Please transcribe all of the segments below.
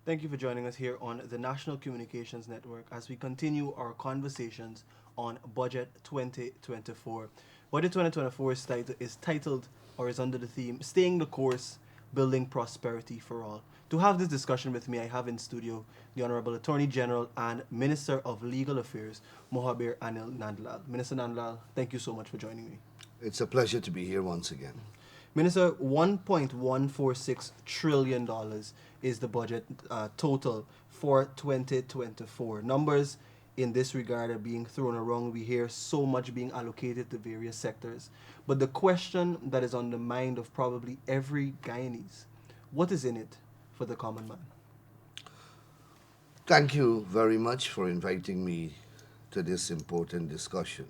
Thank you for joining us here on the National Communications Network as we continue our conversations on Budget 2024. Budget 2024 is titled or is under the theme Staying the Course, Building Prosperity for All. To have this discussion with me, I have in studio the Honorable Attorney General and Minister of Legal Affairs, Mohabir Anil Nandlall. Minister Nandlall, thank you so much for joining me. It's a pleasure to be here once again. Minister, $1.146 trillion is the budget total for 2024. Numbers in this regard are being thrown around. We hear so much being allocated to various sectors. But the question that is on the mind of probably every Guyanese, what is in it for the common man? Thank you very much for inviting me to this important discussion.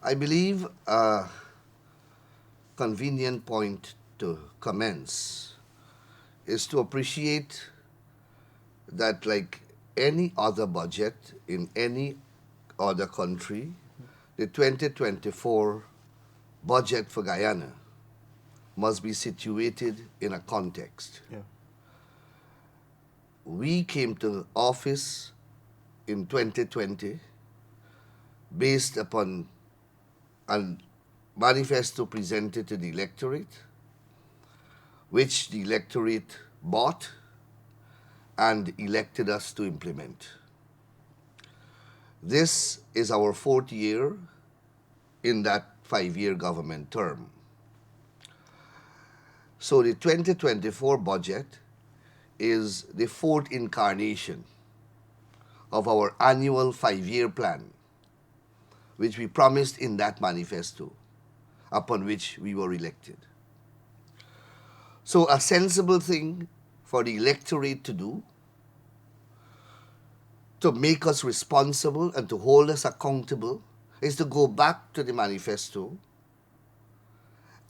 I believe a convenient point to commence is to appreciate that, like any other budget in any other country, the 2024 budget for Guyana must be situated in a context. Yeah. We came to office in 2020 based upon a manifesto presented to the electorate, which the electorate bought and elected us to implement. This is our fourth year in that 5-year government term. So the 2024 budget is the fourth incarnation of our annual 5-year plan, which we promised in that manifesto, upon which we were elected. So a sensible thing for the electorate to do, to make us responsible and to hold us accountable, is to go back to the manifesto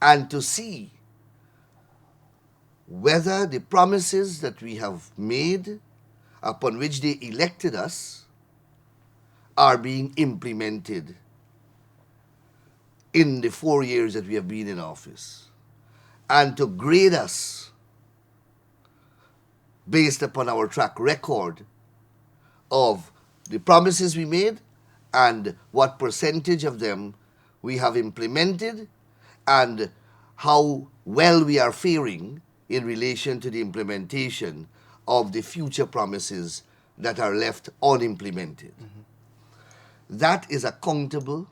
and to see whether the promises that we have made, upon which they elected us, are being implemented in the 4 years that we have been in office, and to grade us based upon our track record of the promises we made and what percentage of them we have implemented and how well we are faring in relation to the implementation of the future promises that are left unimplemented. That is accountable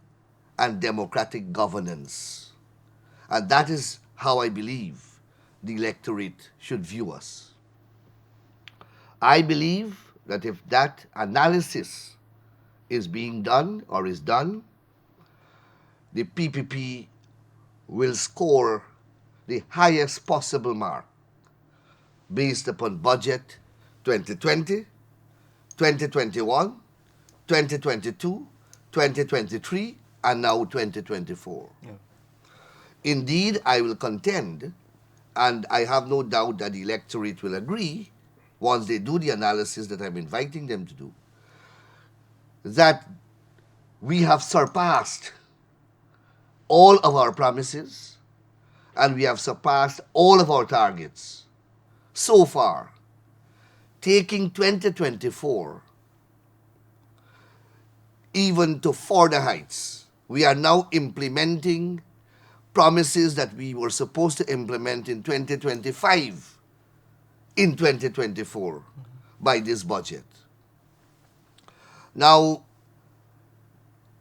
and democratic governance. And that is how I believe the electorate should view us. I believe that if that analysis is being done or is done, the PPP will score the highest possible mark based upon budget 2020, 2021, 2022, 2023, and now 2024. Yeah. Indeed, I will contend, and I have no doubt that the electorate will agree, once they do the analysis that I'm inviting them to do, that we have surpassed all of our promises and we have surpassed all of our targets so far, taking 2024 even to further heights. We are now implementing promises that we were supposed to implement in 2025 in 2024 by this budget. Now,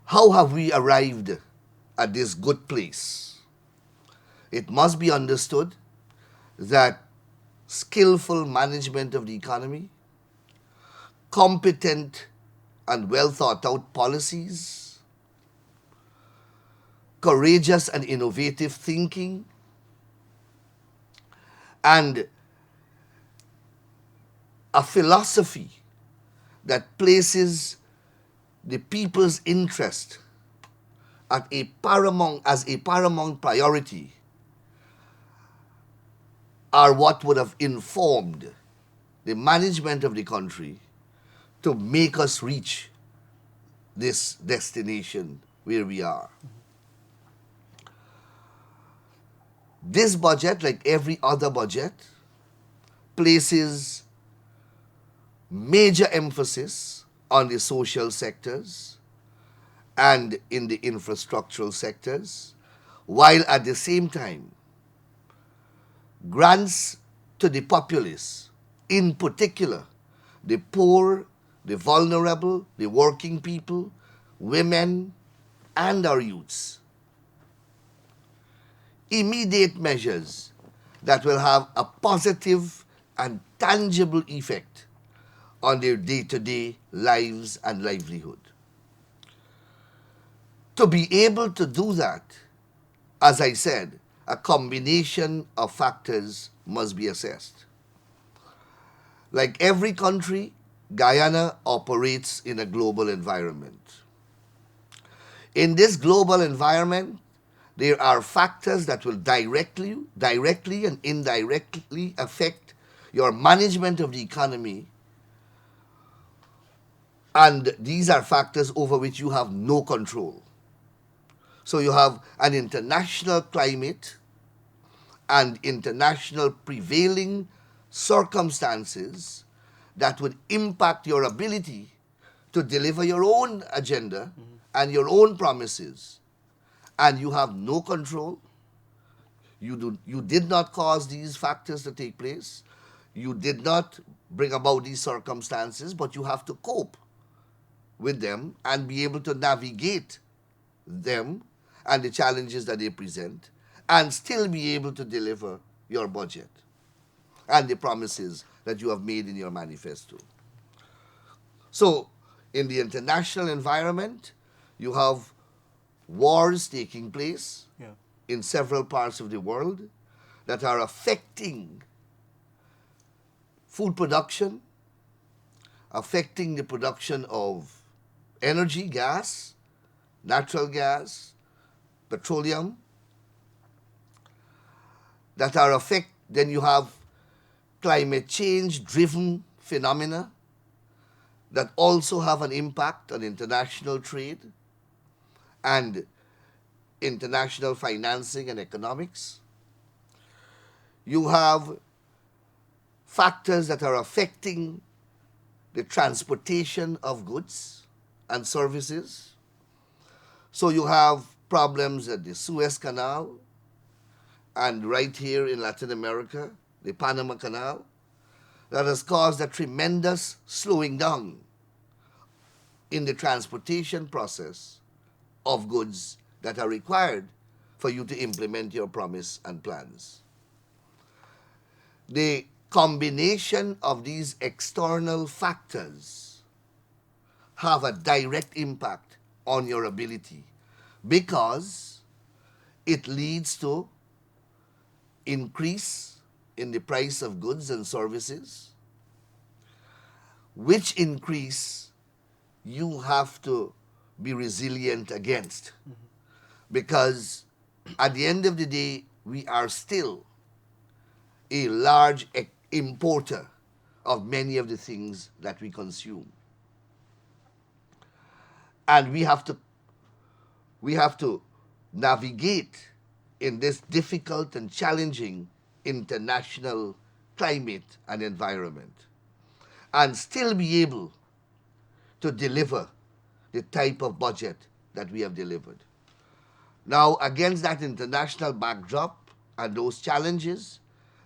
how have we arrived at this good place? It must be understood that skillful management of the economy, competent and well thought out policies, courageous and innovative thinking, and a philosophy that places the people's interest as a paramount priority are what would have informed the management of the country to make us reach this destination where we are. This budget, like every other budget, places major emphasis on the social sectors and in the infrastructural sectors, while at the same time grants to the populace, in particular the poor, the vulnerable, the working people, women, and our youths, immediate measures that will have a positive and tangible effect on their day-to-day lives and livelihood. To be able to do that, as I said, a combination of factors must be assessed. Like every country, Guyana operates in a global environment. In this global environment, there are factors that will directly and indirectly affect your management of the economy, and these are factors over which you have no control. So you have an international climate and international prevailing circumstances that would impact your ability to deliver your own agenda and your own promises. And you have no control. You did not cause these factors to take place. You did not bring about these circumstances, but you have to cope with them and be able to navigate them and the challenges that they present, and still be able to deliver your budget and the promises that you have made in your manifesto. So, in the international environment, you have wars taking place in several parts of the world that are affecting food production, affecting the production of energy, gas, natural gas, petroleum, that are then you have climate change driven phenomena that also have an impact on international trade and international financing and economics. You have factors that are affecting the transportation of goods and services. So you have problems at the Suez Canal, and right here in Latin America, the Panama Canal, that has caused a tremendous slowing down in the transportation process of goods that are required for you to implement your promise and plans. The combination of these external factors have a direct impact on your ability, because it leads to increase in the price of goods and services, which increase you have to be resilient against. Because at the end of the day, we are still a large importer of many of the things that we consume. And we have to navigate in this difficult and challenging international climate and environment, and still be able to deliver the type of budget that we have delivered. Now, against that international backdrop and those challenges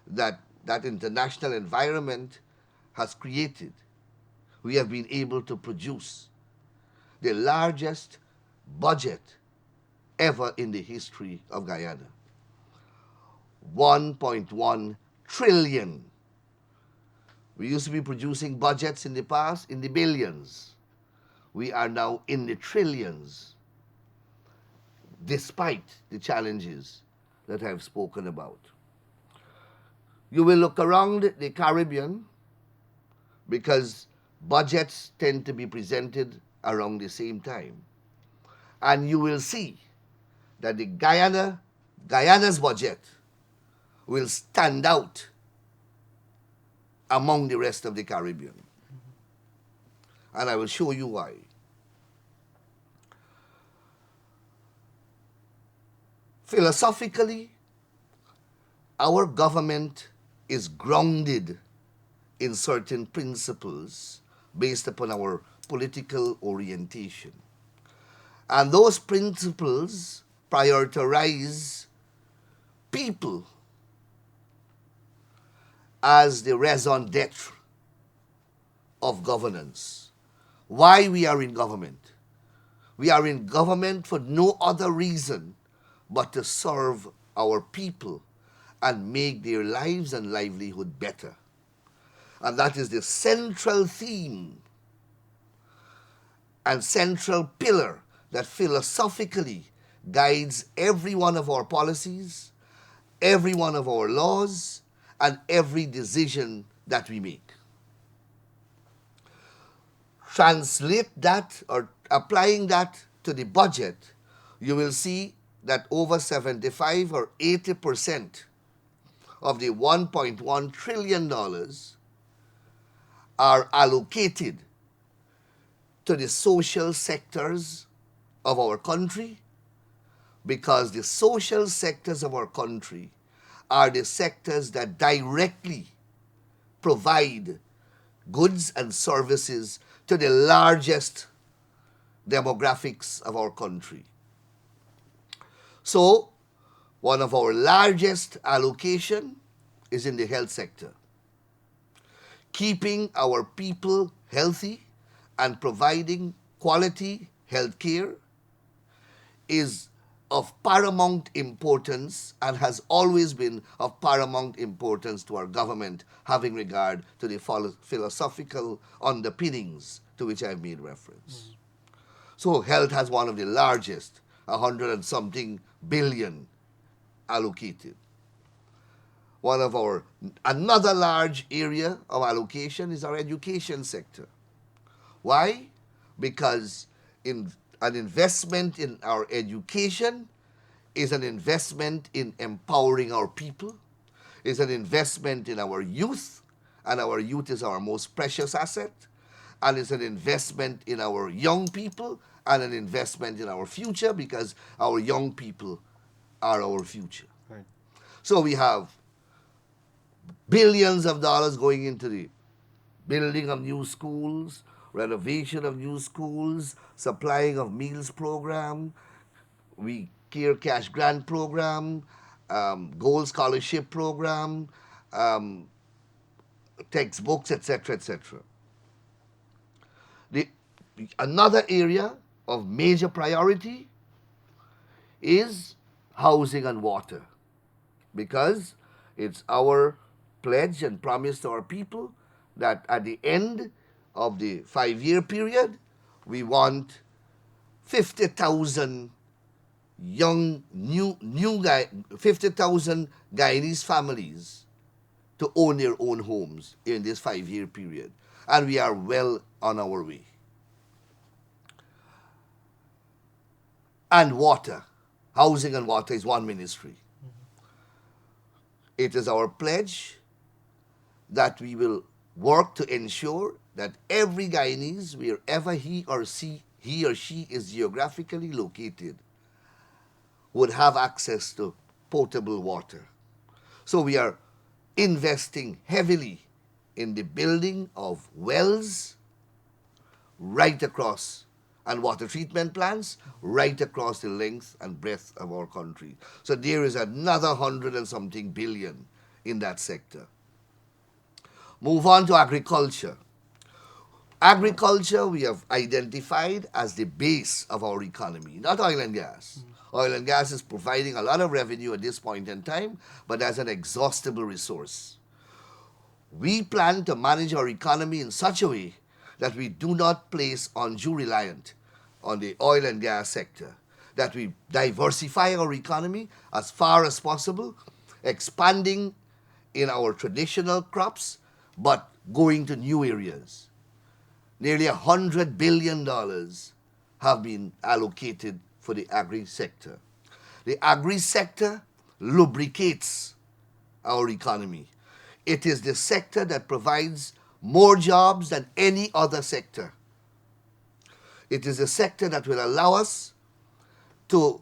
that international environment has created, we have been able to produce the largest budget ever in the history of Guyana. 1.1 trillion. We used to be producing budgets in the past in the billions. We are now in the trillions, despite the challenges that I've spoken about. You will look around the Caribbean, because budgets tend to be presented around the same time. And you will see that the Guyana's budget will stand out among the rest of the Caribbean. And I will show you why. Philosophically, our government is grounded in certain principles based upon our political orientation. And those principles prioritize people as the raison d'etre of governance. Why we are in government? We are in government for no other reason but to serve our people and make their lives and livelihood better. And that is the central theme and central pillar that philosophically guides every one of our policies, every one of our laws, and every decision that we make. Translate that or applying that to the budget, you will see that over 75 or 80% of the $1.1 trillion are allocated to the social sectors of our country, because the social sectors of our country are the sectors that directly provide goods and services to the largest demographics of our country. So, one of our largest allocation is in the health sector. Keeping our people healthy and providing quality health care is of paramount importance and has always been of paramount importance to our government, having regard to the philosophical underpinnings to which I've made reference. So health has one of the largest, 100 and something billion allocated. Another large area of allocation is our education sector. Why? Because an investment in our education is an investment in empowering our people, is an investment in our youth, and our youth is our most precious asset, and it's an investment in our young people and an investment in our future, because our young people are our future. Right. So we have billions of dollars going into the building of new schools, renovation of new schools, supplying of meals program, we care cash grant program, gold scholarship program, textbooks, etc., etc. Another area of major priority is housing and water, because it's our pledge and promise to our people that at the end of the 5-year period, we want 50,000 50,000 Guyanese families to own their own homes in this 5-year period. And we are well on our way. And water, housing and water is one ministry. It is our pledge that we will work to ensure that every Guyanese, wherever he or she is geographically located, would have access to potable water. So we are investing heavily in the building of wells right across, and water treatment plants right across the length and breadth of our country. So there is another 100 and something billion in that sector. Move on to agriculture. Agriculture we have identified as the base of our economy, not oil and gas. Oil and gas is providing a lot of revenue at this point in time, but that's an exhaustible resource. We plan to manage our economy in such a way that we do not place undue reliance on the oil and gas sector, that we diversify our economy as far as possible, expanding in our traditional crops, but going to new areas. Nearly $100 billion have been allocated for the agri sector. The agri sector lubricates our economy. It is the sector that provides more jobs than any other sector. It is a sector that will allow us to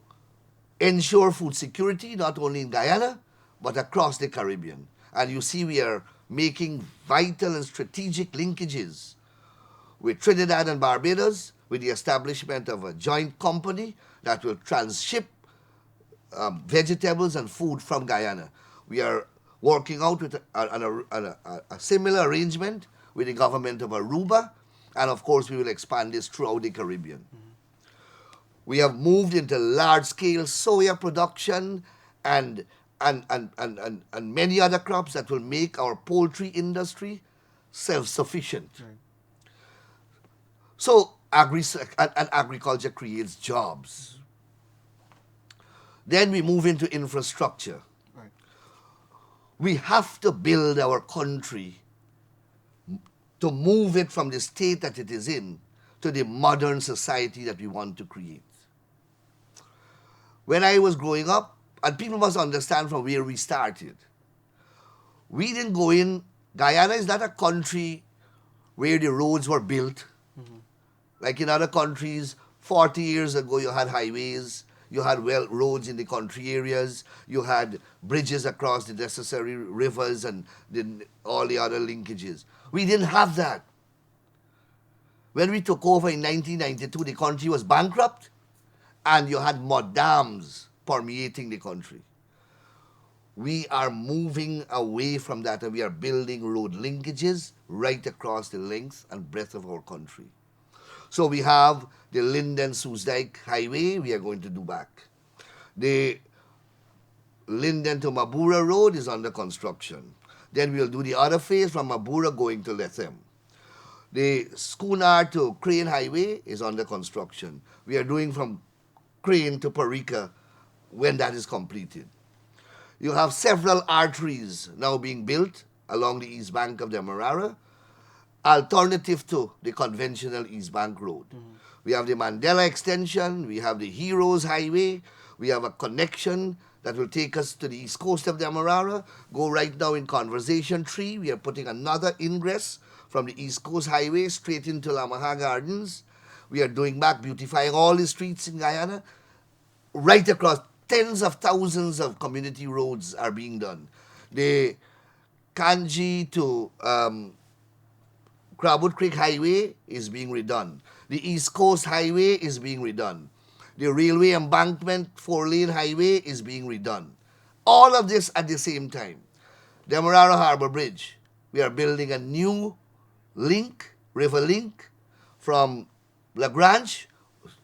ensure food security, not only in Guyana, but across the Caribbean. And you see we are making vital and strategic linkages with Trinidad and Barbados, with the establishment of a joint company that will transship vegetables and food from Guyana. We are working out with a similar arrangement with the government of Aruba, and of course we will expand this throughout the Caribbean. We have moved into large-scale soya production and many other crops that will make our poultry industry self-sufficient. Right. So agriculture creates jobs. Then we move into infrastructure. Right. We have to build our country to move it from the state that it is in to the modern society that we want to create. When I was growing up, and people must understand from where we started, we didn't go in. Guyana is not a country where the roads were built. Like in other countries, 40 years ago you had highways, you had roads in the country areas, you had bridges across the necessary rivers and all the other linkages. We didn't have that. When we took over in 1992, the country was bankrupt and you had mud dams permeating the country. We are moving away from that and we are building road linkages right across the length and breadth of our country. So we have the Linden-Soesdijk Highway, we are going to do back. The Linden to Mabura Road is under construction. Then we'll do the other phase from Mabura going to Lethem. The Schooner to Crane Highway is under construction. We are doing from Crane to Parika when that is completed. You have several arteries now being built along the east bank of the Demerara, alternative to the conventional East Bank Road. We have the Mandela Extension, we have the Heroes Highway, we have a connection that will take us to the east coast of the Demerara, go right now in Conversation Tree. We are putting another ingress from the East Coast Highway straight into Lamaha Gardens. We are doing back, beautifying all the streets in Guyana. Right across, tens of thousands of community roads are being done. The Kanji to Crabwood Creek Highway is being redone. The East Coast Highway is being redone. The railway embankment 4-lane highway is being redone. All of this at the same time. Demerara Harbour Bridge. We are building a new link, river link, from Lagrange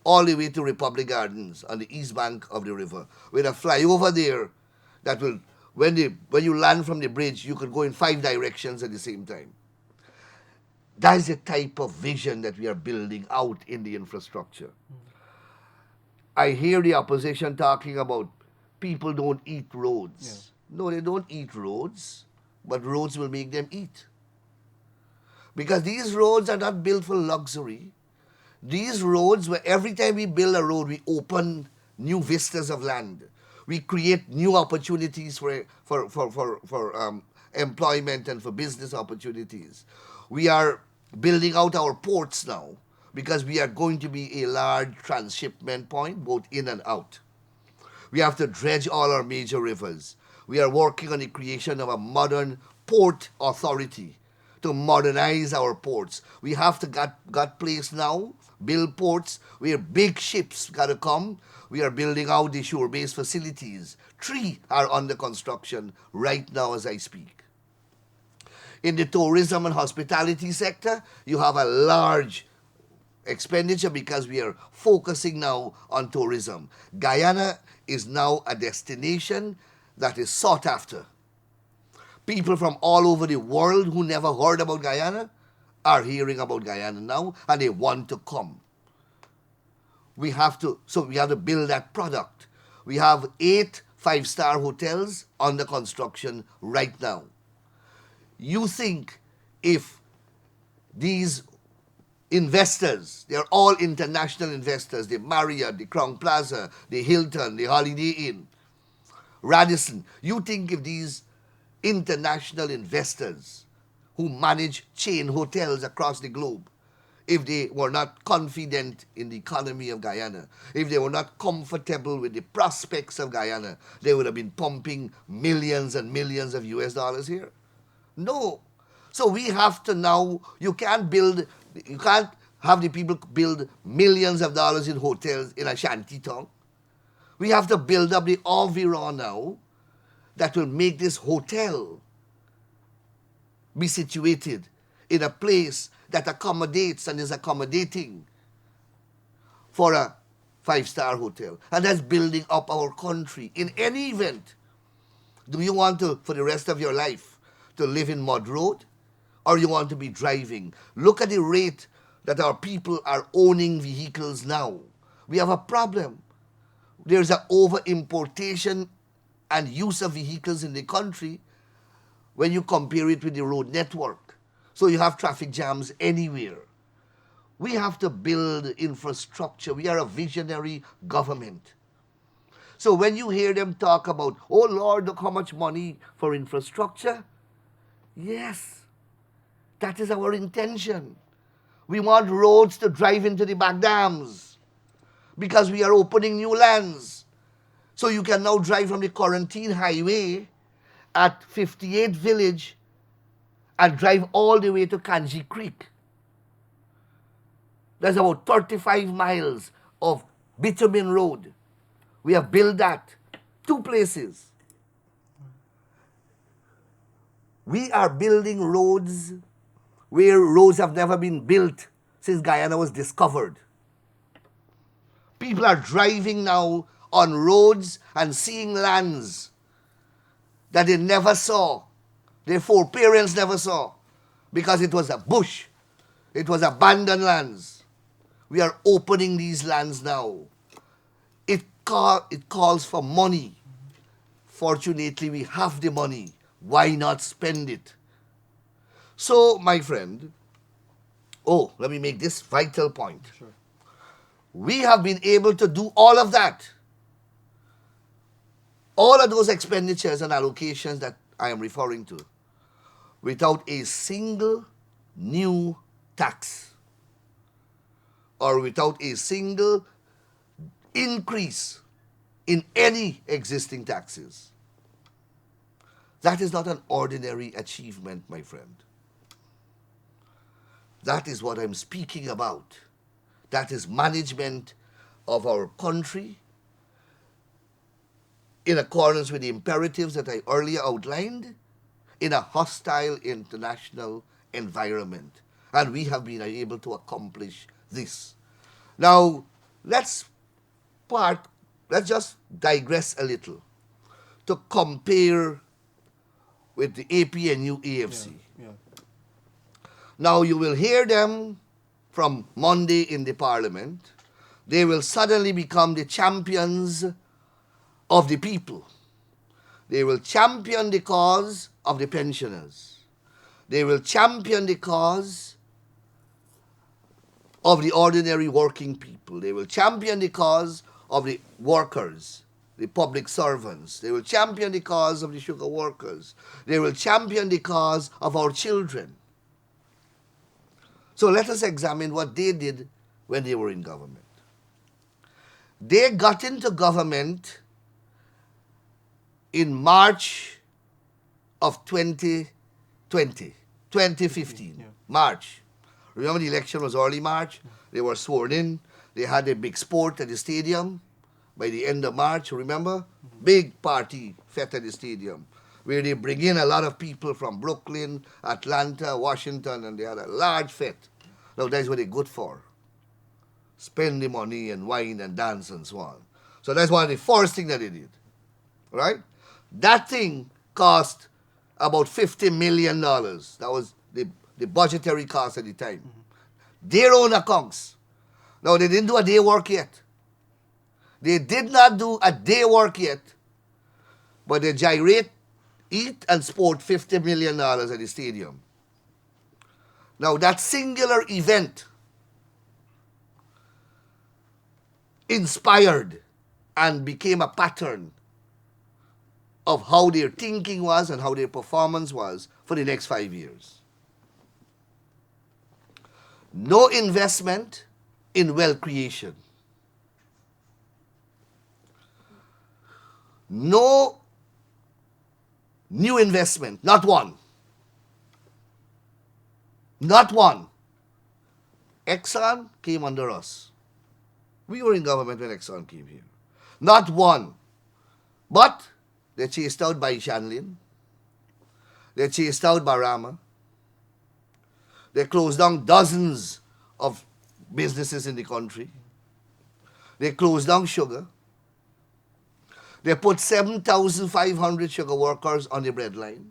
all the way to Republic Gardens on the east bank of the river, with a flyover there that will, when you land from the bridge, you can go in 5 directions at the same time. That is the type of vision that we are building out in the infrastructure. I hear the opposition talking about people don't eat roads. Yeah. No, they don't eat roads, but roads will make them eat. Because these roads are not built for luxury. These roads, where every time we build a road, we open new vistas of land. We create new opportunities for employment and for business opportunities. We are building out our ports now because we are going to be a large transshipment point, both in and out. We have to dredge all our major rivers. We are working on the creation of a modern port authority to modernize our ports. We have to got place now, build ports where big ships got to come. We are building out the shore-based facilities. 3 are under construction right now as I speak. In the tourism and hospitality sector, you have a large expenditure because we are focusing now on tourism. Guyana is now a destination that is sought after. People from all over the world who never heard about Guyana are hearing about Guyana now and they want to come. We have to build that product. We have 8 5-star hotels under construction right now. You think if these investors, they're all international investors, the Marriott, the Crown Plaza, the Hilton, the Holiday Inn, Radisson, you think if these international investors who manage chain hotels across the globe, if they were not confident in the economy of Guyana, if they were not comfortable with the prospects of Guyana, they would have been pumping millions and millions of US dollars here? No. So we have to now, you can't have the people build millions of dollars in hotels in a shanty town. We have to build up the environment now that will make this hotel be situated in a place that accommodates and is accommodating for a five-star hotel. And that's building up our country. In any event, do you want to, for the rest of your life, to live in mud road? Or you want to be driving? Look at the rate that our people are owning vehicles now. We have a problem. There's an over-importation and use of vehicles in the country when you compare it with the road network. So you have traffic jams anywhere. We have to build infrastructure. We are a visionary government. So when you hear them talk about, oh Lord, look how much money for infrastructure. Yes, that is our intention. We want roads to drive into the back dams because we are opening new lands. So you can now drive from the Quarantine Highway at 58 Village and drive all the way to Kanji Creek. That's about 35 miles of bitumen road. We have built that. 2 places. We are building roads where roads have never been built since Guyana was discovered. People are driving now on roads and seeing lands that they never saw, their foreparents never saw, because it was a bush, it was abandoned lands. We are opening these lands now. It calls for money. Fortunately, we have the money. Why not spend it? So, my friend, let me make this vital point. Sure. We have been able to do all of that. All of those expenditures and allocations that I am referring to without a single new tax or without a single increase in any existing taxes. That is not an ordinary achievement, my friend. That is what I'm speaking about. That is management of our country in accordance with the imperatives that I earlier outlined in a hostile international environment. And we have been able to accomplish this. Now, let's just digress a little to compare with the APNU AFC. Yeah. Now you will hear them from Monday in the parliament. They will suddenly become the champions of the people. They will champion the cause of the pensioners. They will champion the cause of the ordinary working people. They will champion the cause of the workers, the public servants. They will champion the cause of the sugar workers. They will champion the cause of our children. So let us examine what they did when they were in government. They got into government in March of 2015. Yeah. March. Remember the election was early March? They were sworn in. They had a big sport at the stadium by the end of March, remember? Big party fete at the stadium where they bring in a lot of people from Brooklyn, Atlanta, Washington, and they had a large fete. Now that's what they're good for. Spend the money and wine and dance and so on. So that's one of the first things that they did. Right? That thing cost about $50 million. That was the budgetary cost at the time. Their own accounts. Now, they didn't do a day work yet. They did not do a day work yet, but they gyrate, eat, and sport $50 million at the stadium. Now, that singular event inspired and became a pattern of how their thinking was and how their performance was for the next 5 years. No investment in wealth creation. No new investment, not one. Not one. Exxon came under us. We were in government when Exxon came here. Not one. But they chased out by Shanlin. They chased out Barama. They closed down dozens of businesses in the country. They closed down sugar. They put 7,500 sugar workers on the breadline.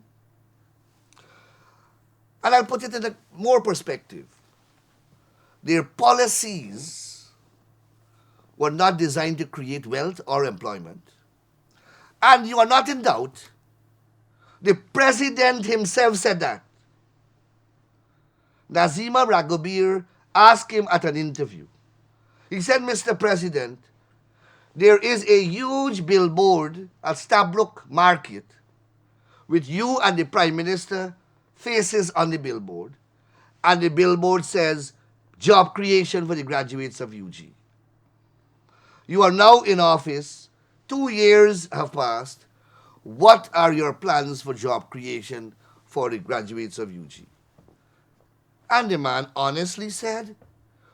And I'll put it in a more perspective. Their policies were not designed to create wealth or employment. And you are not in doubt, the president himself said that. Nazima Ragobir asked him at an interview. He said, Mr. President, there is a huge billboard at Stabrook Market with you and the Prime Minister faces on the billboard. And the billboard says, job creation for the graduates of UG. You are now in office. 2 years have passed. What are your plans for job creation for the graduates of UG? And the man honestly said,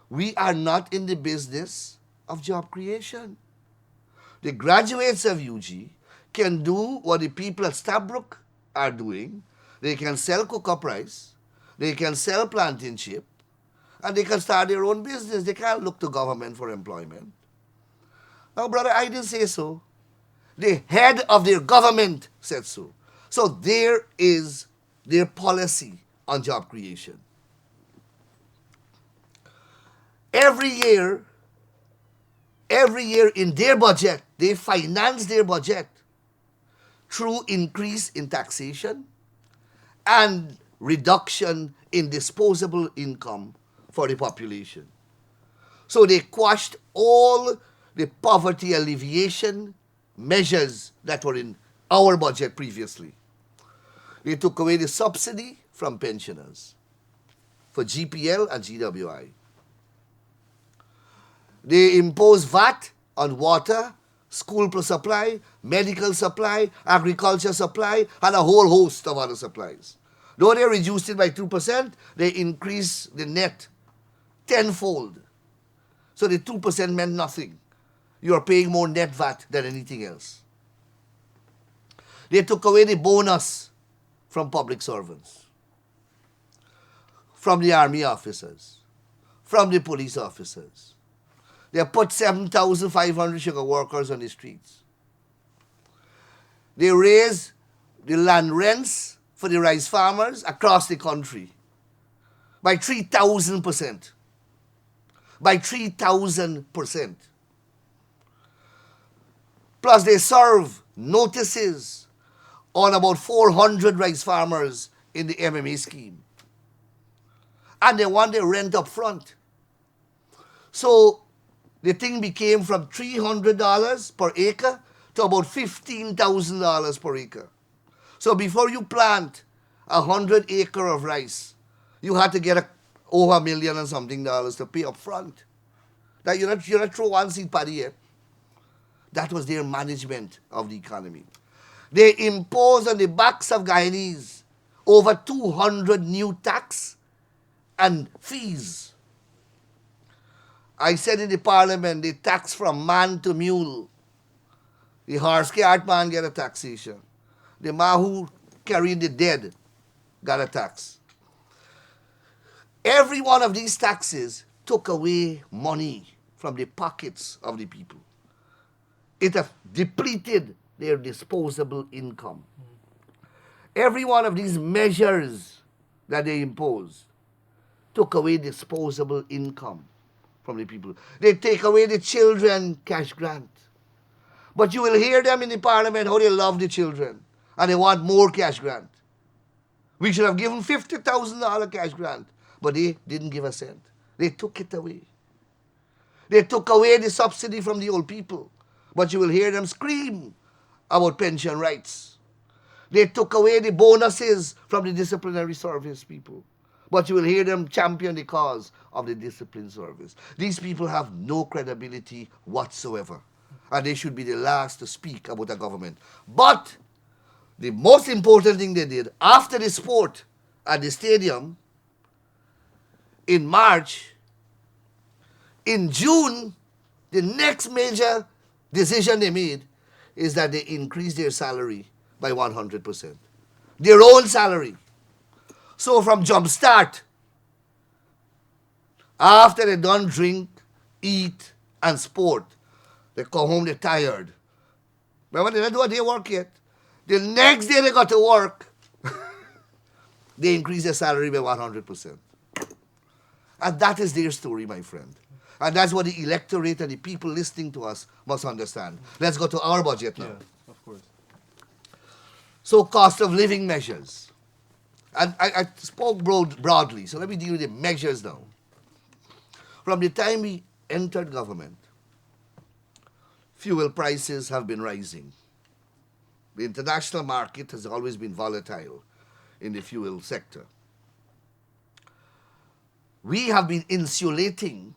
we are not in the business of job creation. The graduates of UG can do what the people at Stabrook are doing. They can sell cocoa rice, they can sell plantain chip, and they can start their own business. They can't look to government for employment. Now, brother, I didn't say so. The head of their government said so. So there is their policy on job creation. Every year in their budget, they finance their budget through increase in taxation and reduction in disposable income for the population. So they quashed all the poverty alleviation measures that were in our budget previously. They took away the subsidy from pensioners for GPL and GWI. They imposed VAT on water, school supply, medical supply, agriculture supply, and a whole host of other supplies. Though they reduced it by 2%, they increased the net tenfold. So the 2% meant nothing. You are paying more net VAT than anything else. They took away the bonus from public servants, from the army officers, from the police officers. They put 7,500 sugar workers on the streets. They raised the land rents for the rice farmers across the country by 3,000%. By 3,000%. Plus they serve notices on about 400 rice farmers in the MMA scheme. And they want their rent up front. So the thing became from $300 per acre to about $15,000 per acre. So before you plant 100 acres of rice, you had to get over $1 million and something to pay up front. That you're not throw one seed paddy yet. That was their management of the economy. They imposed on the backs of Guyanese over 200 new tax and fees. I said in the parliament, they tax from man to mule. The horse cart man get a taxation. The man who carried the dead got a tax. Every one of these taxes took away money from the pockets of the people. It has depleted their disposable income. Every one of these measures that they imposed took away disposable income from the people. They take away the children cash grant. But you will hear them in the parliament how they love the children and they want more cash grant. We should have given $50,000 cash grant, but they didn't give a cent. They took it away. They took away the subsidy from the old people, but you will hear them scream about pension rights. They took away the bonuses from the disciplinary service people, but you will hear them champion the cause of the discipline service. These people have no credibility whatsoever, and they should be the last to speak about a government. But the most important thing they did after the sport at the stadium, in March. In June, the next major decision they made is that they increased their salary by 100%. Their own salary. So from jumpstart, after they done drink, eat, and sport, they come home, they're tired. Remember, they didn't do a day work yet. The next day they got to work, they increase their salary by 100%. And that is their story, my friend. And that's what the electorate and the people listening to us must understand. Let's go to our budget now. Yeah, of course. So cost of living measures. And I spoke broadly, so let me deal with the measures now. From the time we entered government, fuel prices have been rising. The international market has always been volatile in the fuel sector. We have been insulating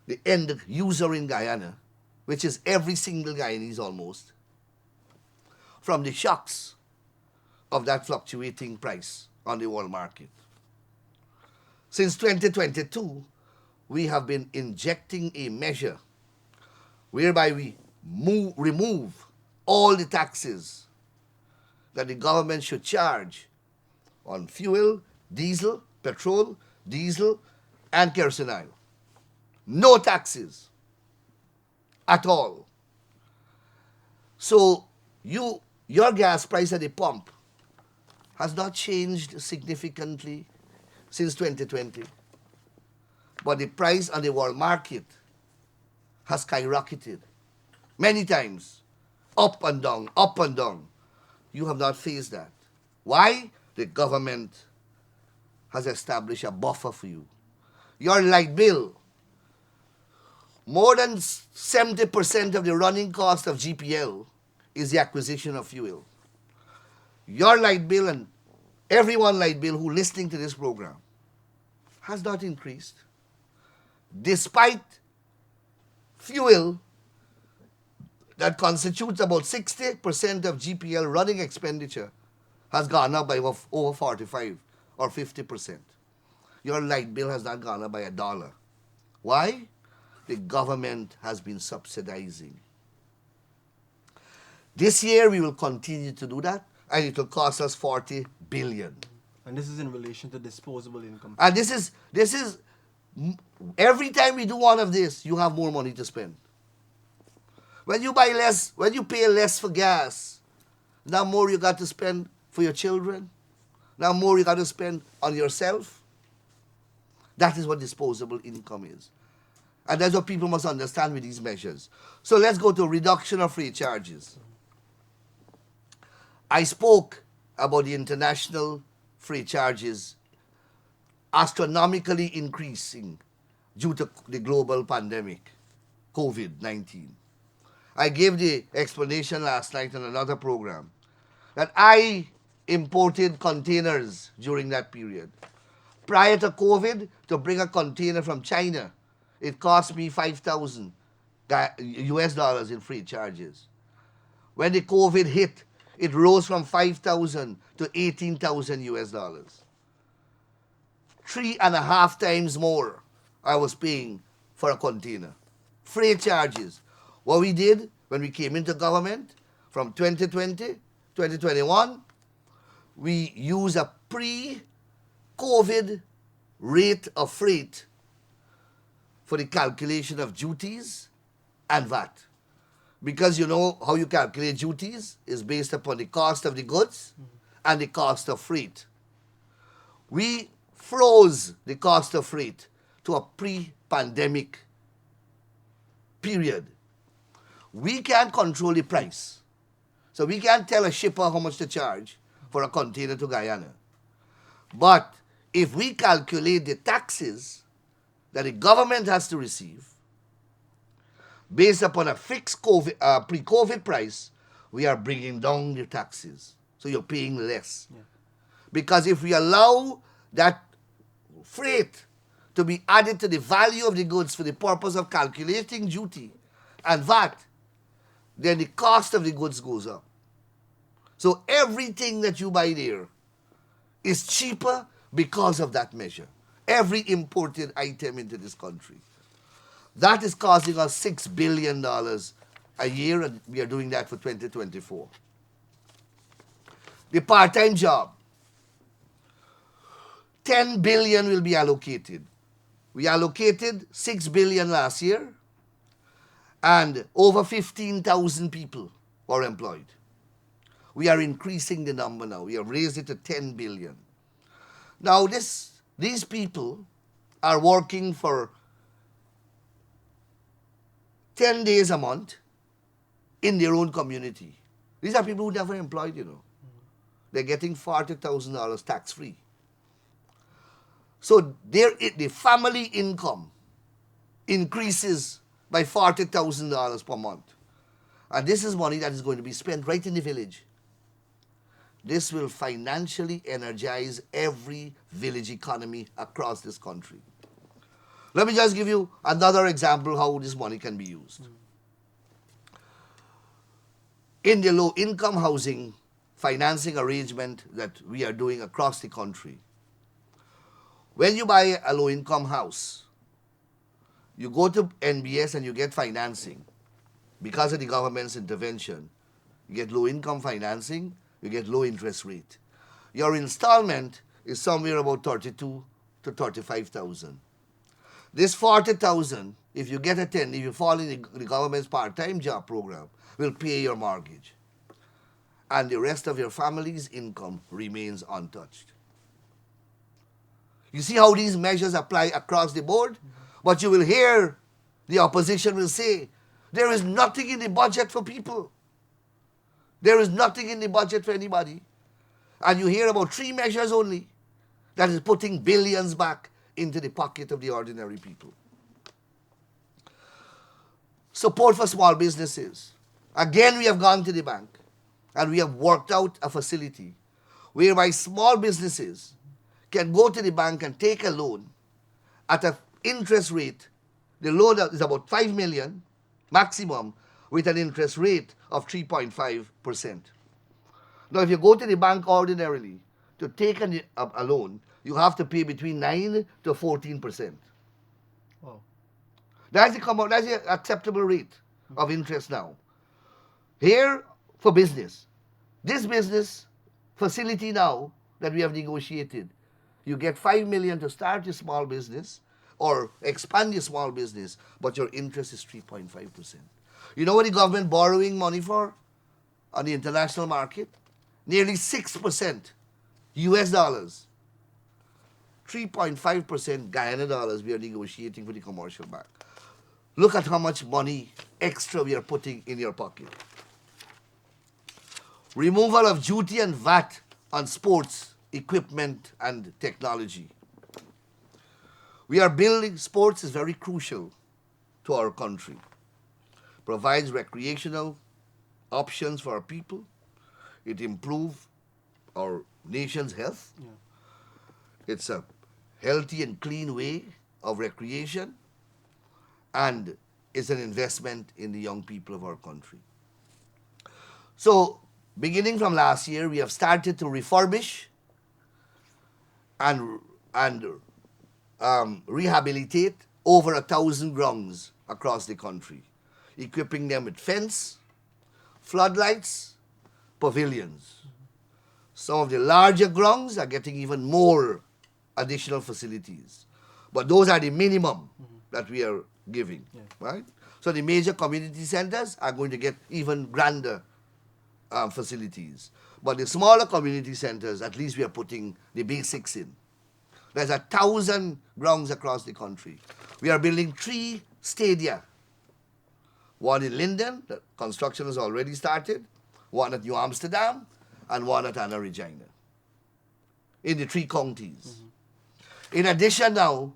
the end user in Guyana, which is every single Guyanese almost, from the shocks of that fluctuating price on the world market. Since 2022, we have been injecting a measure whereby we remove all the taxes that the government should charge on fuel, diesel, petrol, diesel, and kerosene oil. No taxes at all. So your gas price at the pump has not changed significantly since 2020. But the price on the world market has skyrocketed many times, up and down, up and down. You have not faced that. Why? The government has established a buffer for you. Your light bill, more than 70% of the running cost of GPL is the acquisition of fuel. Your light bill and everyone light bill who listening to this program has not increased. Despite fuel that constitutes about 60% of GPL running expenditure has gone up by over 45 or 50%. Your light bill has not gone up by $1. Why? The government has been subsidizing. This year we will continue to do that, and it will cost us $40 billion. And this is in relation to disposable income. And this is every time we do one of this, you have more money to spend. When you buy less, when you pay less for gas, now more you got to spend for your children. Now more you got to spend on yourself. That is what disposable income is. And that's what people must understand with these measures. So let's go to reduction of freight charges. I spoke about the international freight charges astronomically increasing due to the global pandemic, COVID-19. I gave the explanation last night on another program that I imported containers during that period. Prior to COVID, to bring a container from China, it cost me $5,000 US in freight charges. When the COVID hit, it rose from $5,000 to $18,000 US. 3.5 times more I was paying for a container. Freight charges. What we did when we came into government from 2020, 2021, we used a pre-COVID rate of freight for the calculation of duties and VAT. Because you know how you calculate duties is based upon the cost of the goods and the cost of freight. We froze the cost of freight to a pre-pandemic period. We can't control the price. So we can't tell a shipper how much to charge for a container to Guyana. But if we calculate the taxes that the government has to receive based upon a fixed pre-COVID price, we are bringing down the taxes. So you're paying less. Yeah. Because if we allow that freight to be added to the value of the goods for the purpose of calculating duty and VAT, then the cost of the goods goes up. So everything that you buy there is cheaper because of that measure. every imported item into this country. That is costing us $6 billion a year, and we are doing that for 2024. The part-time job, $10 billion will be allocated. We allocated $6 billion last year, and over 15,000 people were employed. We are increasing the number now. We have raised it to 10 billion. Now, these people are working for 10 days a month in their own community. These are people who never employed, you know. They're getting $40,000 tax-free. So the family income increases by $40,000 per month. And this is money that is going to be spent right in the village. This will financially energize every village economy across this country. Let me just give you another example how this money can be used. In the low-income housing financing arrangement that we are doing across the country, when you buy a low-income house, you go to NBS and you get financing. Because of the government's intervention, you get low-income financing, you get low interest rate. Your installment is somewhere about $32,000 to $35,000. This $40,000, if you get if you fall in the government's part-time job program, will pay your mortgage. And the rest of your family's income remains untouched. You see how these measures apply across the board? But you will hear the opposition will say, there is nothing in the budget for people. There is nothing in the budget for anybody. And you hear about 3 measures only that is putting billions back into the pocket of the ordinary people. Support for small businesses. Again, we have gone to the bank and we have worked out a facility whereby small businesses can go to the bank and take a loan at an interest rate. The loan is about $5 million maximum with an interest rate of 3.5%. Now, if you go to the bank ordinarily to take a loan, you have to pay between 9 to 14%. Wow. That's the acceptable rate of interest now. Here, for business, this business facility now that we have negotiated, you get $5 million to start your small business or expand your small business, but your interest is 3.5%. You know what the government borrowing money for on the international market? Nearly 6% US dollars. 3.5% Guyana dollars we are negotiating for the commercial bank. Look at how much money extra we are putting in your pocket. Removal of duty and VAT on sports, equipment and technology. We are building, sports is very crucial to our country. Provides recreational options for our people. It improves our nation's health. Yeah. It's a healthy and clean way of recreation, and it's an investment in the young people of our country. So, beginning from last year, we have started to refurbish and rehabilitate over 1,000 grounds across the country, equipping them with fence, floodlights, pavilions. Some of the larger grounds are getting even more additional facilities. But those are the minimum that we are giving, right? So the major community centers are going to get even grander facilities. But the smaller community centers, at least we are putting the basics in. There's 1,000 grounds across the country. We are building 3 stadia. One in Linden, the construction has already started. One at New Amsterdam, and one at Anna Regina. In the 3 counties. In addition now,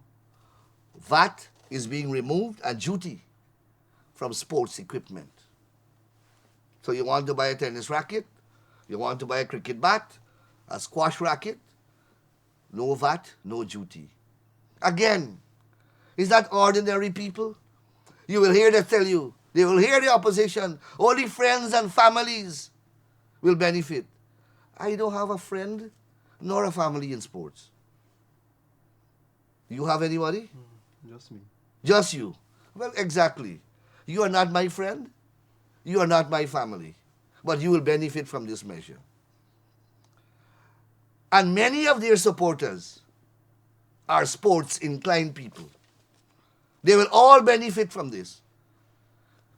VAT is being removed and duty from sports equipment. So you want to buy a tennis racket, you want to buy a cricket bat, a squash racket, no VAT, no duty. Again, is that ordinary people? You will hear them tell you, they will hear the opposition, only friends and families will benefit. I don't have a friend nor a family in sports. You have anybody? Just me. Just you. Well, exactly. You are not my friend. You are not my family. But you will benefit from this measure. And many of their supporters are sports-inclined people. They will all benefit from this.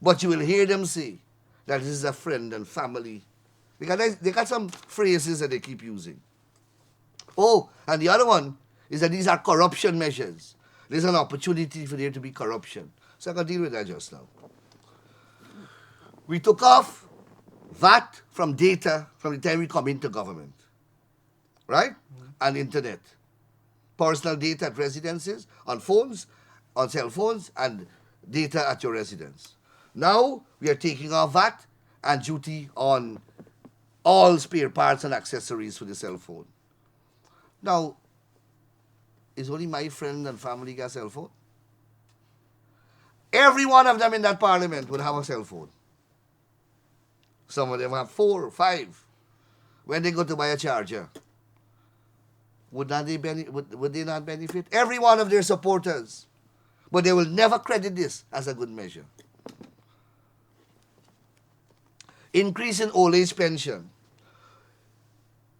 But you will hear them say that this is a friend and family. They got some phrases that they keep using. Oh, and the other one is that these are corruption measures. There's an opportunity for there to be corruption. So I'm going to deal with that just now. We took off VAT from data from the time we come into government. Right? And internet. Personal data at residences, on phones, on cell phones, and data at your residence. Now, we are taking off VAT and duty on all spare parts and accessories for the cell phone. Now, is only my friend and family got a cell phone? Every one of them in that parliament would have a cell phone. Some of them have 4 or 5. When they go to buy a charger, would they not benefit? Every one of their supporters. But they will never credit this as a good measure. Increase in old age pension.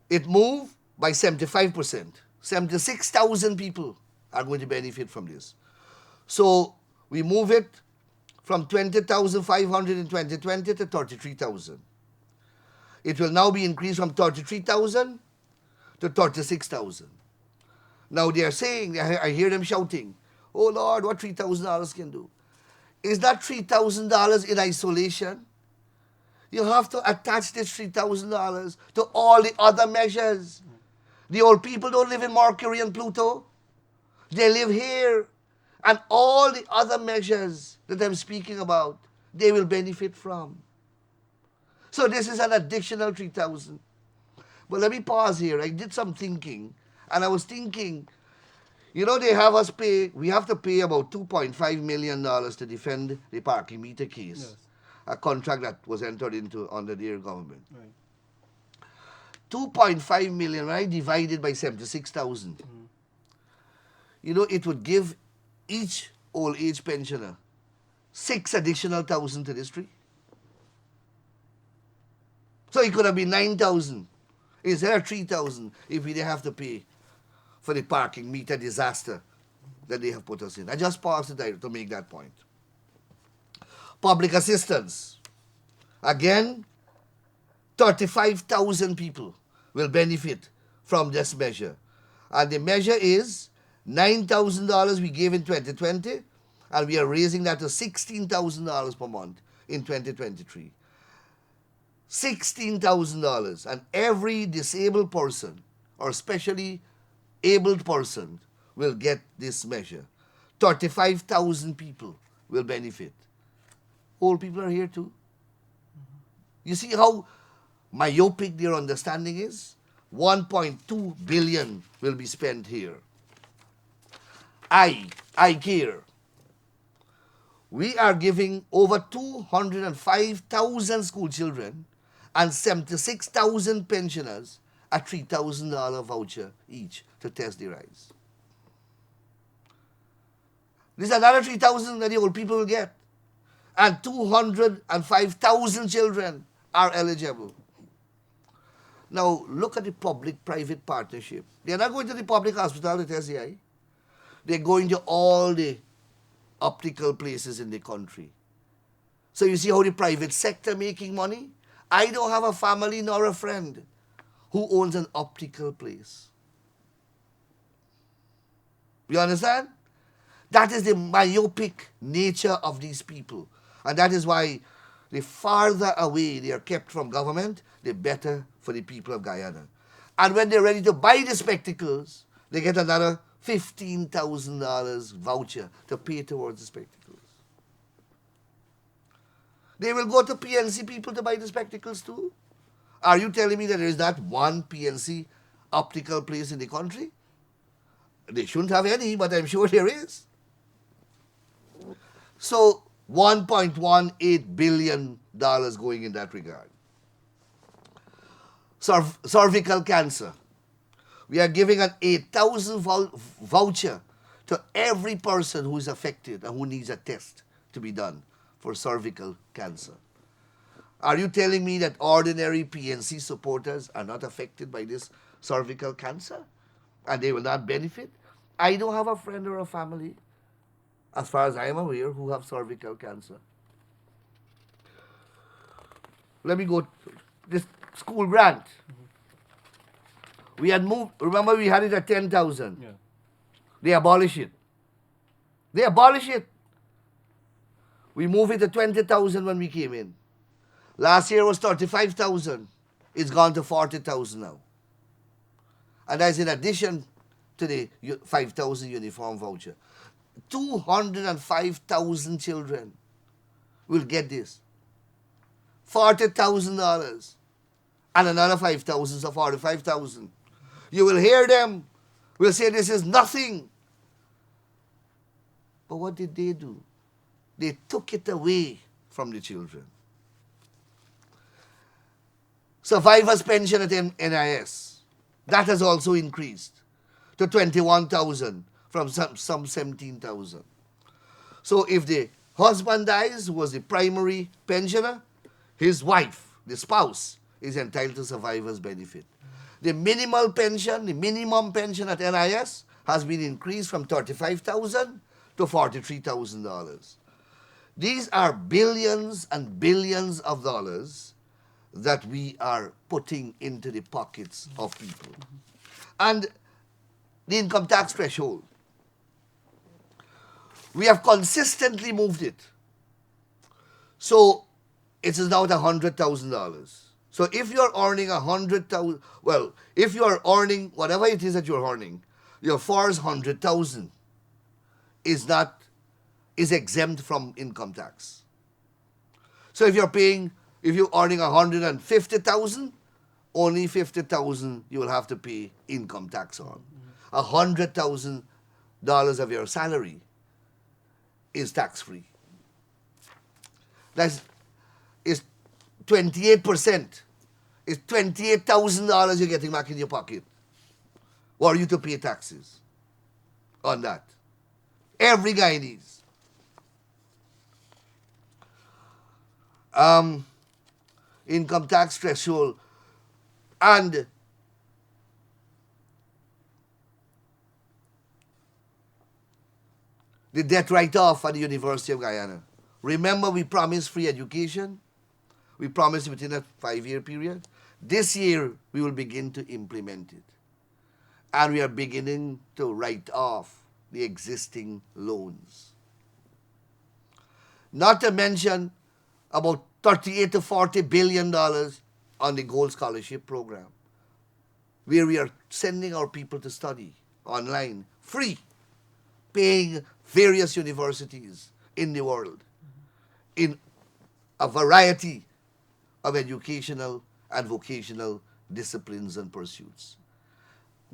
It moved by 75%. 76,000 people are going to benefit from this. So we move it from 20,500 in 2020 to 33,000. It will now be increased from 33,000 to 36,000. Now they are saying, I hear them shouting, oh Lord, what $3,000 can do? Is that $3,000 in isolation? You have to attach this $3,000 to all the other measures. The old people don't live in Mercury and Pluto. They live here. And all the other measures that I'm speaking about, they will benefit from. So this is an additional 3,000. But let me pause here. I did some thinking. And I was thinking, you know, they have us pay, we have to pay about $2.5 million to defend the parking meter case. Yes. A contract that was entered into under their government. Right. 2.5 million, right, divided by 76,000. You know, it would give each old age pensioner 6 additional thousand to this tree. So it could have been 9,000 instead of 3,000 if we didn't have to pay for the parking meter disaster that they have put us in. I just paused it to make that point. Public assistance. Again, 35,000 people will benefit from this measure. And the measure is $9,000 we gave in 2020, and we are raising that to $16,000 per month in 2023. $16,000, and every disabled person or especially abled person will get this measure. 35,000 people will benefit. Old people are here too. You see how myopic their understanding is? 1.2 billion will be spent here. I care. We are giving over 205,000 school children and 76,000 pensioners a $3,000 voucher each to test their eyes. This is another 3,000 that the old people will get. And 205,000 children are eligible. Now, look at the public-private partnership. They're not going to the public hospital to test the eye. They're going to all the optical places in the country. So you see how the private sector making money? I don't have a family nor a friend who owns an optical place. You understand? That is the myopic nature of these people. And that is why the farther away they are kept from government, the better for the people of Guyana. And when they're ready to buy the spectacles, they get another $15,000 voucher to pay towards the spectacles. They will go to PNC people to buy the spectacles too. Are you telling me that there is not one PNC optical place in the country? They shouldn't have any, but I'm sure there is. So $1.18 billion going in that regard. Cervical cancer. We are giving an 8,000 voucher to every person who is affected and who needs a test to be done for cervical cancer. Are you telling me that ordinary PNC supporters are not affected by this cervical cancer and they will not benefit? I don't have a friend or a family, as far as I am aware, who have cervical cancer. Let me go to this school grant. We had moved, remember we had it at 10,000. Yeah. They abolish it. They abolish it. We moved it to 20,000 when we came in. Last year was 35,000. It's gone to 40,000 now. And that's in addition to the 5,000 uniform voucher. 205,000 children will get this. $40,000 and another 5,000, so 45,000. You will hear them will say this is nothing. But what did they do? They took it away from the children. Survivors' pension at NIS, that has also increased to 21,000 from some 17,000. So if the husband dies, who was the primary pensioner, his wife, the spouse, is entitled to survivor's benefit. The minimum pension at NIS has been increased from $35,000 to $43,000. These are billions and billions of dollars that we are putting into the pockets of people. And the income tax threshold, we have consistently moved it. So it is now at $100,000. So if you're earning $100,000, well, if you are earning whatever it is that you're earning, your first $100,000 is exempt from income tax. So if you're earning $150,000, only $50,000 you will have to pay income tax on. $100,000 of your salary is tax-free. That's 28%. It's $28,000 you're getting back in your pocket. Were you to pay taxes on that? Every Guyanese. Income tax threshold and the debt write-off at the University of Guyana. Remember, we promised free education. We promised within a 5-year period. This year, we will begin to implement it. And we are beginning to write off the existing loans. Not to mention about $38 to $40 billion on the Gold Scholarship Program, where we are sending our people to study online, free, paying various universities in the world in a variety of educational and vocational disciplines and pursuits.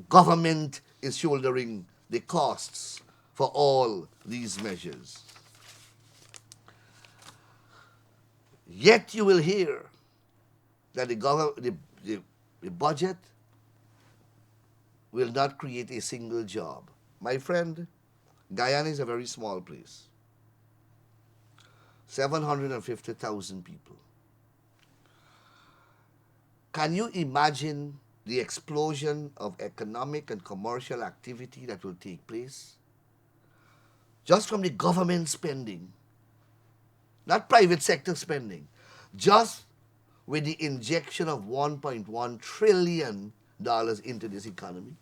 Government is shouldering the costs for all these measures. Yet you will hear that the budget will not create a single job. My friend, Guyana is a very small place. 750,000 people. Can you imagine the explosion of economic and commercial activity that will take place? Just from the government spending, not private sector spending, just with the injection of $1.1 trillion into this economy.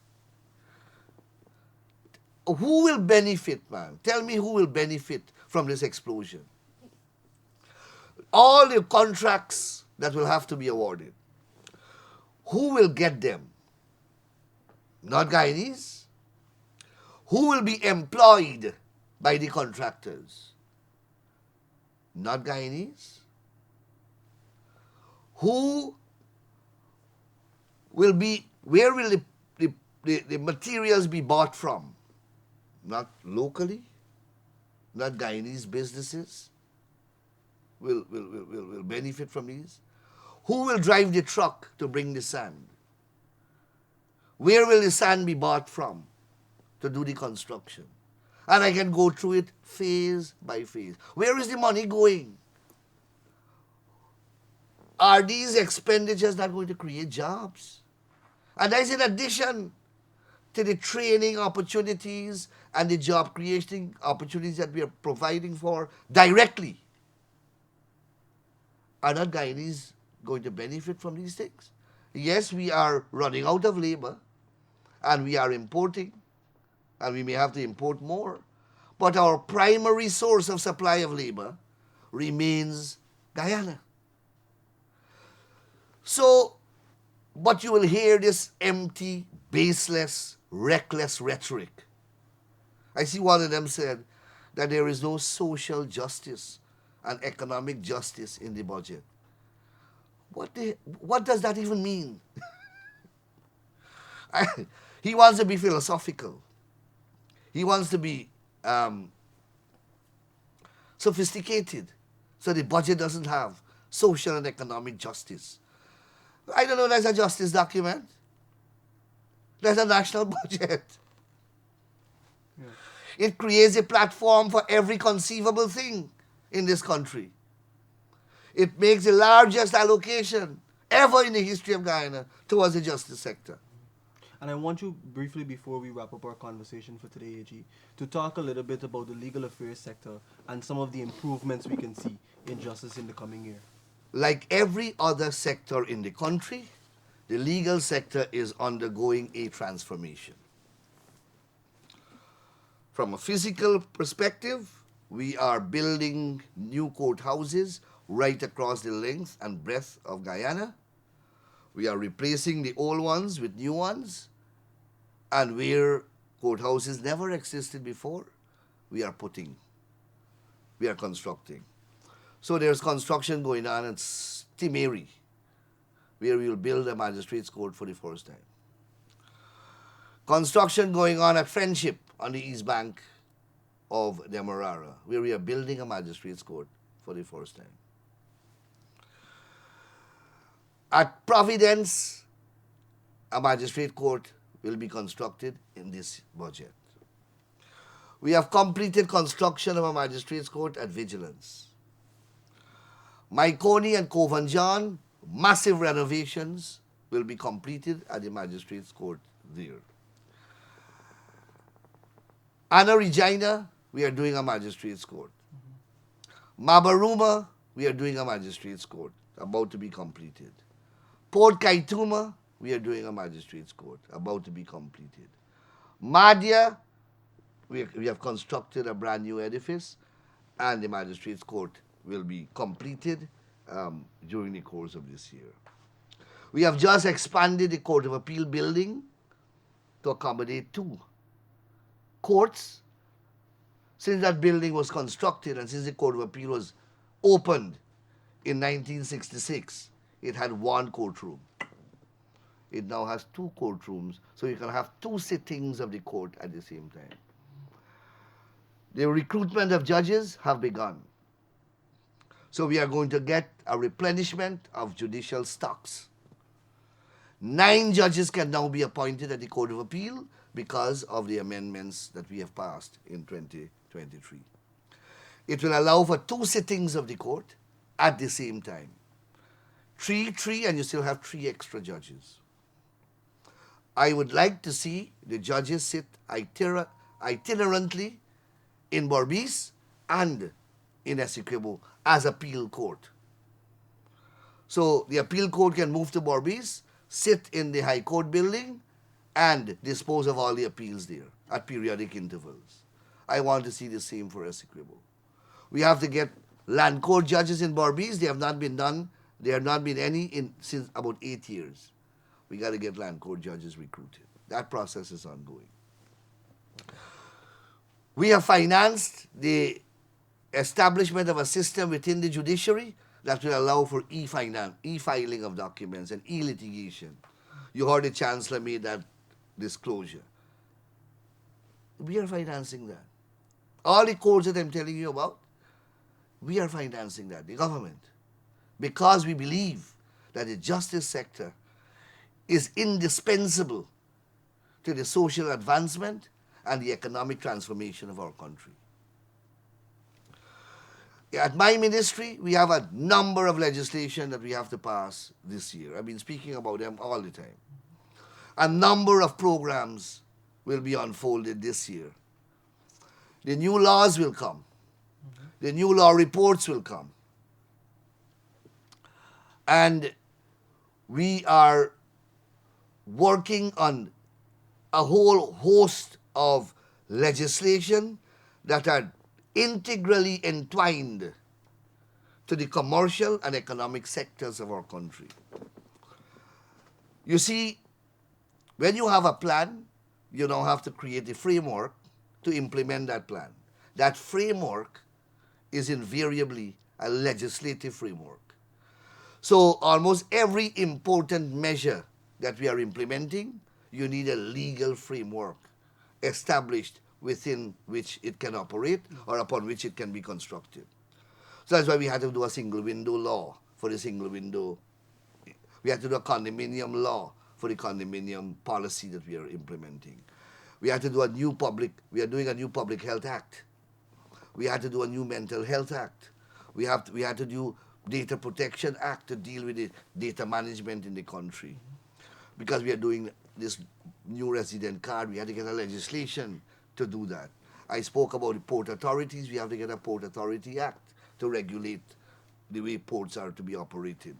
Who will benefit, man? Tell me who will benefit from this explosion. All the contracts that will have to be awarded, who will get them? Not Guyanese. Who will be employed by the contractors? Not Guyanese. Who will be, where will the materials be bought from? Not locally. Not Guyanese businesses will benefit from these. Who will drive the truck to bring the sand? Where will the sand be bought from to do the construction? And I can go through it phase by phase. Where is the money going? Are these expenditures not going to create jobs? And that is in addition to the training opportunities and the job creation opportunities that we are providing for directly. Are not Guyanese going to benefit from these things? Yes, we are running out of labor and we are importing, and we may have to import more, but our primary source of supply of labor remains Guyana. So, but you will hear this empty, baseless, reckless rhetoric. I see one of them said that there is no social justice and economic justice in the budget. What does that even mean? He wants to be philosophical. He wants to be sophisticated, so the budget doesn't have social and economic justice. I don't know, there's a justice document. There's a national budget. Yeah. It creates a platform for every conceivable thing in this country. It makes the largest allocation ever in the history of Guyana towards the justice sector. And I want you briefly, before we wrap up our conversation for today, AG, to talk a little bit about the legal affairs sector and some of the improvements we can see in justice in the coming year. Like every other sector in the country, the legal sector is undergoing a transformation. From a physical perspective, we are building new courthouses right across the length and breadth of Guyana. We are replacing the old ones with new ones. And where courthouses never existed before, we are constructing. So there's construction going on at 𝘕𝑚𝑎𝑟𝑦, where we will build a magistrate's court for the first time. Construction going on at Friendship on the east bank of the Demerara, where we are building a magistrate's court for the first time. At Providence, a magistrate court will be constructed in this budget. We have completed construction of a magistrate's court at Vigilance. Maikoni and Kovanjan, massive renovations will be completed at the magistrate's court there. Anna Regina, we are doing a magistrate's court. Mabaruma, we are doing a magistrate's court, about to be completed. Port Kaituma, we are doing a magistrate's court, about to be completed. Madhya, we have constructed a brand new edifice, and the magistrate's court will be completed during the course of this year. We have just expanded the Court of Appeal building to accommodate 2 courts. Since that building was constructed and since the Court of Appeal was opened in 1966, it had 1 courtroom. It now has 2 courtrooms, so you can have 2 sittings of the court at the same time. The recruitment of judges have begun. So we are going to get a replenishment of judicial stocks. 9 judges can now be appointed at the Court of Appeal because of the amendments that we have passed in 2023. It will allow for 2 sittings of the court at the same time. 3, and you still have 3 extra judges. I would like to see the judges sit itinerantly in Berbice and in Essequibo as appeal court. So the appeal court can move to Berbice, sit in the High Court building, and dispose of all the appeals there at periodic intervals. I want to see the same for Essequibo. We have to get land court judges in Berbice. They have not been done. There have not been any since about 8 years. We got to get land court judges recruited. That process is ongoing. We have financed the establishment of a system within the judiciary that will allow for e-filing of documents and e-litigation. You heard the Chancellor made that disclosure. We are financing that. All the courts that I'm telling you about, we are financing that, the government, because we believe that the justice sector is indispensable to the social advancement and the economic transformation of our country. At my ministry, we have a number of legislation that we have to pass this year. I've been speaking about them all the time. A number of programs will be unfolded this year. The new laws will come. The new law reports will come. And we are working on a whole host of legislation that are integrally entwined to the commercial and economic sectors of our country. You see, when you have a plan, you now have to create a framework to implement that plan. That framework is invariably a legislative framework. So almost every important measure that we are implementing, you need a legal framework established within which it can operate or upon which it can be constructed. So that's why we had to do a single window law for the single window. We had to do a condominium law for the condominium policy that we are implementing. We had to do we are doing a new public health act. We had to do a new mental health act. We had to do data protection act to deal with the data management in the country. Because we are doing this new resident card, we had to get a legislation to do that. I spoke about the port authorities. We have to get a Port Authority Act to regulate the way ports are to be operated.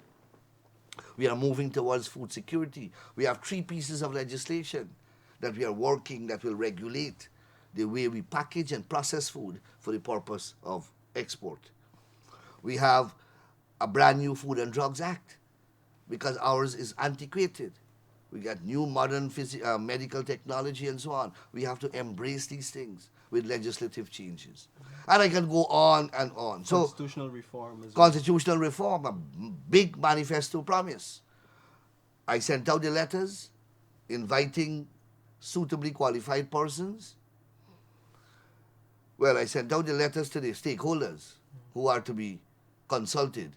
We are moving towards food security. We have 3 pieces of legislation that we are working that will regulate the way we package and process food for the purpose of export. We have a brand new Food and Drugs Act because ours is antiquated. We got new modern medical technology and so on. We have to embrace these things with legislative changes. And I can go on and on. Constitutional reform as well. Constitutional reform, a big manifesto promise. I sent out the letters inviting suitably qualified persons. Well, I sent out the letters to the stakeholders who are to be consulted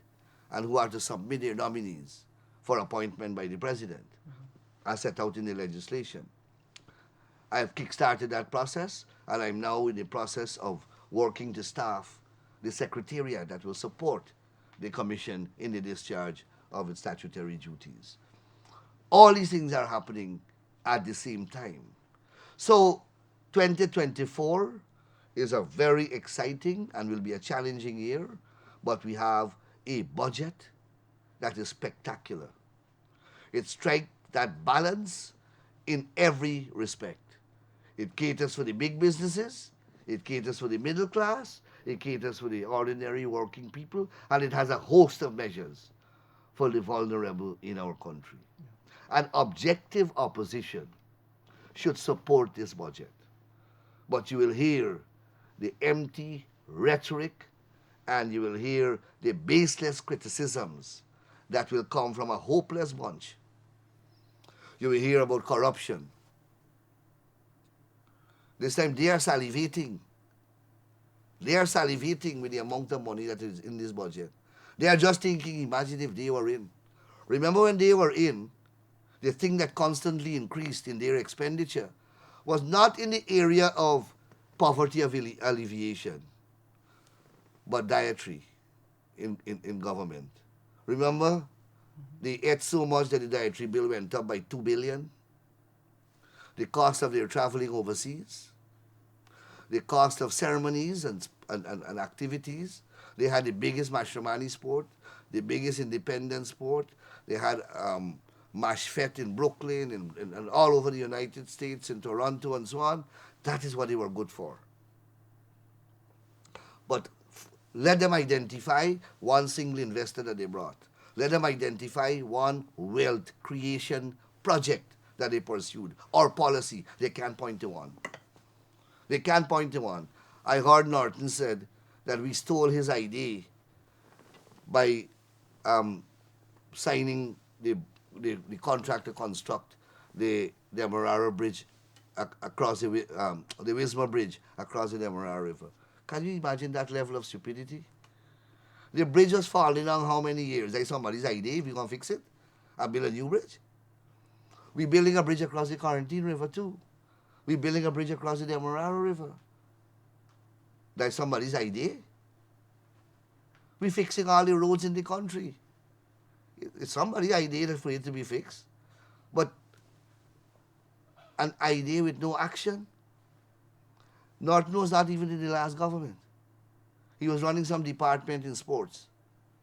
and who are to submit their nominees for appointment by the president, as set out in the legislation. I have kick-started that process, and I'm now in the process of working to staff the secretariat that will support the commission in the discharge of its statutory duties. All these things are happening at the same time. So 2024 is a very exciting and will be a challenging year, but we have a budget that is spectacular. It strikes that balance in every respect. It caters for the big businesses, it caters for the middle class, it caters for the ordinary working people, and it has a host of measures for the vulnerable in our country. An objective opposition should support this budget. But you will hear the empty rhetoric and you will hear the baseless criticisms that will come from a hopeless bunch. You will hear about corruption. This time they are salivating. They are salivating with the amount of money that is in this budget. They are just thinking, imagine if they were in. Remember when they were in, the thing that constantly increased in their expenditure was not in the area of poverty alleviation, but dietary in government. Remember? They ate so much that the dietary bill went up by $2 billion. The cost of their traveling overseas, the cost of ceremonies and activities. They had the biggest matrimony sport, the biggest independent sport. They had Mash Fete in Brooklyn and all over the United States, in Toronto and so on. That is what they were good for. But let them identify one single investor that they brought. Let them identify one wealth creation project that they pursued or policy. They can't point to one. They can't point to one. I heard Norton said that we stole his idea by signing the contract to construct the Demerara Bridge across the Wisma Bridge across the Demerara River. Can you imagine that level of stupidity? The bridge was falling on how many years? That's somebody's idea. We're going to fix it and build a new bridge. We're building a bridge across the Quarantine River too. We're building a bridge across the 𝘰𝘃𝑚𝑜𝑟𝑎𝑟𝑜 River. That's somebody's idea. We're fixing all the roads in the country. It's somebody's idea for it to be fixed. But an idea with no action? Norton was not even in the last government. He was running some department in sports,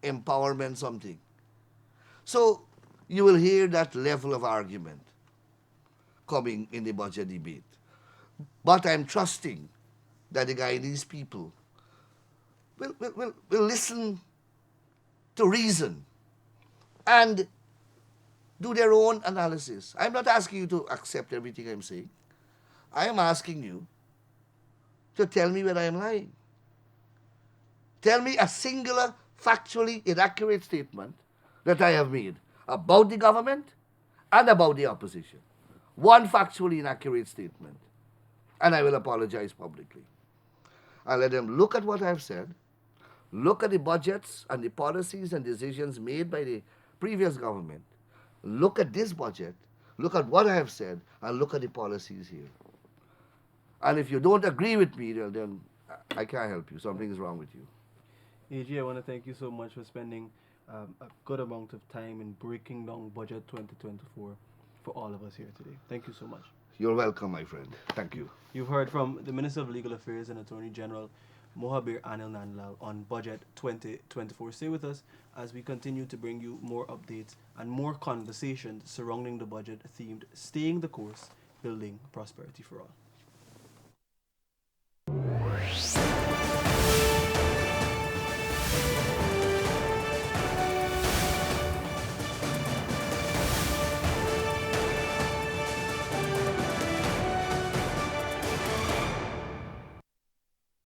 empowerment something. So you will hear that level of argument coming in the budget debate. But I'm trusting that the Guyanese people will listen to reason and do their own analysis. I'm not asking you to accept everything I'm saying. I am asking you to tell me whether I am lying. Tell me a singular, factually inaccurate statement that I have made about the government and about the opposition. One factually inaccurate statement, and I will apologize publicly. I'll let them look at what I've said, look at the budgets and the policies and decisions made by the previous government, look at this budget, look at what I have said, and look at the policies here. And if you don't agree with me, then I can't help you. Something is wrong with you. AG, I want to thank you so much for spending a good amount of time in breaking down Budget 2024 for all of us here today. Thank you so much. You're welcome, my friend. Thank you. You've heard from the Minister of Legal Affairs and Attorney General Mohabir Anil Nandlall on Budget 2024. Stay with us as we continue to bring you more updates and more conversations surrounding the budget themed Staying the Course, Building Prosperity for All.